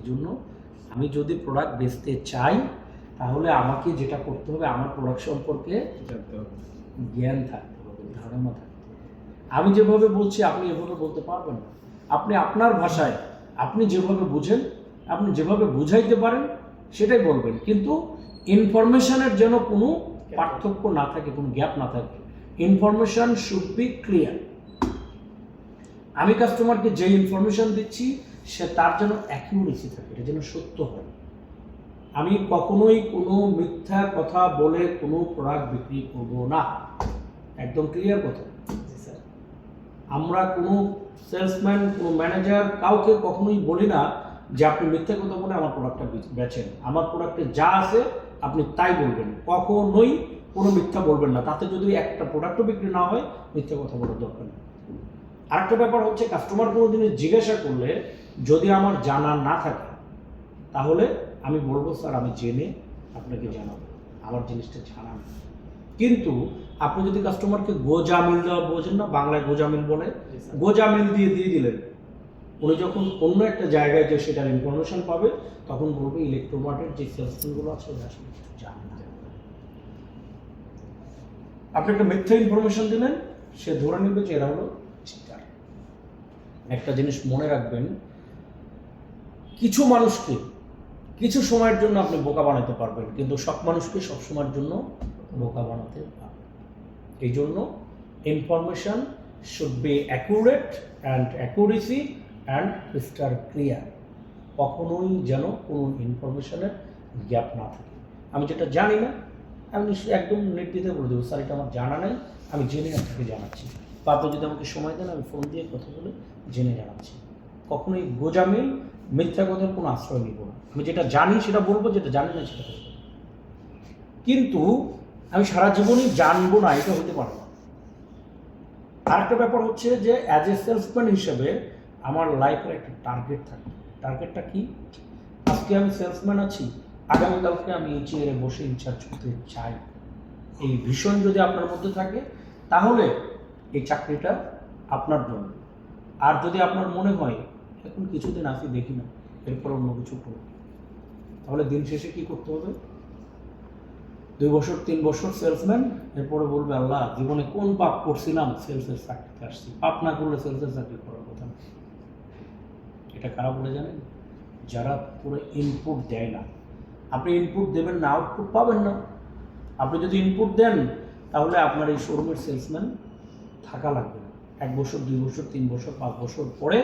এই জন্য আমি যদি প্রোডাক্ট বেচতে চাই তাহলে আমাকে যেটা করতে হবে আমার প্রোডাক্ট সম্পর্কে জানতে হবে, জ্ঞান থাকতে হবে, ধারণা থাকতে হবে। আমি যেভাবে বলছি আপনি এভাবে বলতে পারবেন না। আপনি আপনার ভাষায় আপনি যেভাবে বুঝেন, আপনি যেভাবে বুঝাইতে পারেন সেটাই বলবেন, কিন্তু ইনফরমেশনের যেন কোনো পার্থক্য না থাকে, কোনো গ্যাপ না থাকে। Information should be clear. আমি কাস্টমারকে যে ইনফরমেশন দিচ্ছি সে তার যেন অ্যাকিউরেসি থাকে, এটা যেন সত্য হয়। আমি কখনোই কোনো মিথ্যা কথা বলে কোনো প্রোডাক্ট বিক্রি করব না, একদম ক্লিয়ার কথা। আমরা কোনো সেলসম্যান, কোনো ম্যানেজার কাউকে কখনোই বলি না যে আপনি মিথ্যা কথা বলে আমার প্রোডাক্টটা বেচেন। আমার প্রোডাক্টে যা আছে আপনি তাই বলবেন, কখনোই কোনো মিথ্যা বলবেন না। তাতে যদি একটা প্রোডাক্টও বিক্রি না হয় মিথ্যা কথা বলার দরকার নেই। আরেকটা ব্যাপার হচ্ছে, কাস্টমার কোনো জিনিস জিজ্ঞাসা করলে যদি আমার জানা না থাকে তাহলে আমি বলবো স্যার আমি জেনে আপনাকে জানাবো, আমার জিনিসটা জানা না। কিন্তু আপনি যদি কাস্টমারকে গোজামিল দেওয়া, বোঝেন না বাংলায় গোজামিল বলে, গোজামিল দিয়ে দিলেন, উনি যখন অন্য একটা জায়গায় যে সেটার ইনফরমেশন পাবে তখন বলবে ইলেকট্রোমার্টের যে সেলসম্যানগুলো আছে ওরা আসলে কিছু জানে না। আপনি একটা মিথ্যা ইনফরমেশন দিলেন, সে ধরে নেবে যে এরা হলো চিটার। একটা জিনিস মনে রাখবেন, কিছু মানুষকে কিছু সময়ের জন্য আপনি বোকা বানাতে পারবেন, কিন্তু সব মানুষকে সব সময়ের জন্য বোকা বানাতে পারবেন। এই জন্য information should be accurate and accuracy and crystal clear. কখনোই যেন কোনো ইনফরমেশনের গ্যাপ না থাকে। আমি যেটা জানি না আমি একদম নির্দ্বিধায় বলে দেবো স্যার এটা আমার জানা নাই, আমি জেনে আপনাকে জানাচ্ছি, বা আপনি যদি আমাকে সময় দেন আমি ফোন দিয়ে কথা বলে জেনে জানাচ্ছি। কখনোই গোজামিল, মিথ্যা কথার কোনো আশ্রয় নিব না। আমি যেটা জানি সেটা বলবো, যেটা জানি না সেটা বলবো। কিন্তু আমি সারা জীবনই জানবো না, এটা হতে পারে না। আরেকটা ব্যাপার হচ্ছে যে অ্যাজ এ সেলসম্যান হিসেবে আমার লাইফের একটা টার্গেট থাকে। টার্গেটটা কি? আজকে আমি সেলসম্যান আছি, আগামীকালকে আমি এই চেয়ারে বসে ইনচার্জ করতে চাই। এই ভীষণ যদি আপনার মধ্যে থাকে তাহলে এই চাকরিটা আপনার জন্য। আর যদি আপনার মনে হয় এখন কিছুদিন আসি দেখি না, এরপর অন্য কিছু করব, তাহলে দিন শেষে কি করতে হবে? 2 বছর 3 বছর সেলসম্যান, এরপরে বলবে আল্লাহ জীবনে কোন পাপ করছিলাম, সেলসের চাকরিতে আসছি। পাপ না করলে সেলসের চাকরি করার কথা না। এটা কারা বলে জানেন? যারা পুরো ইনপুট দেয় না। আপনি ইনপুট দেবেন না, আউটপুট পাবেন না। আপনি যদি ইনপুট দেন তাহলে আপনার এই শোরুমের সেলসম্যান থাকা লাগবে না। 1 বছর 2 বছর 3 বছর 5 বছর পরে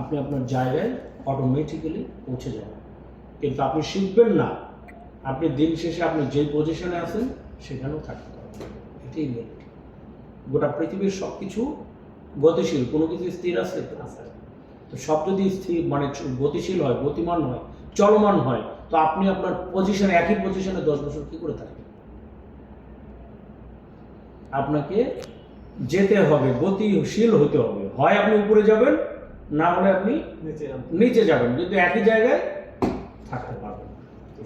আপনি আপনার জায়গায় অটোমেটিক্যালি পৌঁছে যাবেন। কিন্তু আপনি শিখবেন না, আপনি দিন শেষে আপনি যে পজিশনে আছেন সেখানেও থাকতে পারবেন। এটাই রিয়েলিটি। গোটা পৃথিবীর সব কিছু গতিশীল, কোনো কিছু স্থির আছে? তো সব যদি স্থির মানে গতিশীল হয়, গতিমান হয়, চলমান হয়, তো আপনি আপনার পজিশনে, একই পজিশনে 10 বছর কি করে থাকবেন? আপনাকে যেতে হবে, গতিশীল হতে হবে। হয় আপনি উপরে যাবেন, না হলে আপনি নিচে যাবেন, কিন্তু একই জায়গায় থাকতে পারবেন।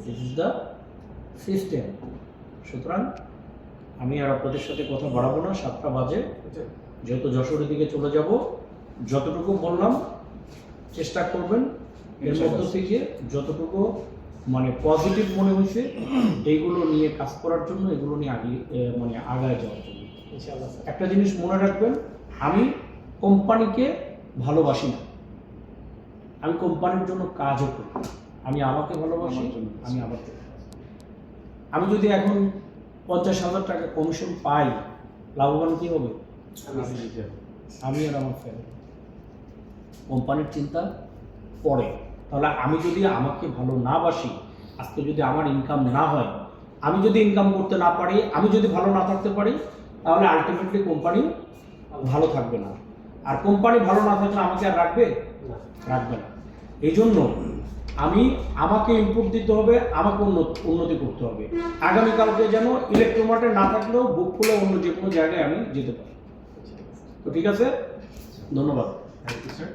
This is the system. সুতরাং আমি আর আপনাদের সাথে কথা বাড়াবো না, 7টা বাজে, যেহেতু যশোরের দিকে চলে যাব। যতটুকু বললাম চেষ্টা করবেন এর মধ্য থেকে যতটুকু মানে পজিটিভ মনে হয়েছে এইগুলো নিয়ে কাজ করার জন্য, এগুলো নিয়ে আগায় যাওয়ার জন্য। একটা জিনিস মনে রাখবেন, আমি কোম্পানিকে ভালোবাসি না, আমি কোম্পানির জন্য কাজও করি। আমি আমাকে ভালোবাসি, আমি আমার জন্য। আমি যদি এখন 50,000 টাকা কমিশন পাই, লাভবান কি হবে? আমি আর আমার ফ্যামিলি। কোম্পানির চিন্তা পরে। তাহলে আমি যদি আমাকে ভালো না বাসি, আজকে যদি আমার ইনকাম না হয়, আমি যদি ইনকাম করতে না পারি, আমি যদি ভালো না থাকতে পারি, তাহলে আলটিমেটলি কোম্পানি ভালো থাকবে না। আর কোম্পানি ভালো না থাকলে আমাকে আর রাখবে না। এই জন্য আমাকে ইনপুট দিতে হবে, আমাকে উন্নতি করতে হবে। আগামীকালকে যেন ইলেকট্রোমার্টে না থাকলেও বুক খুলে অন্য যে কোনো জায়গায় আমি যেতে পারি। তো ঠিক আছে, ধন্যবাদ। Thank you sir.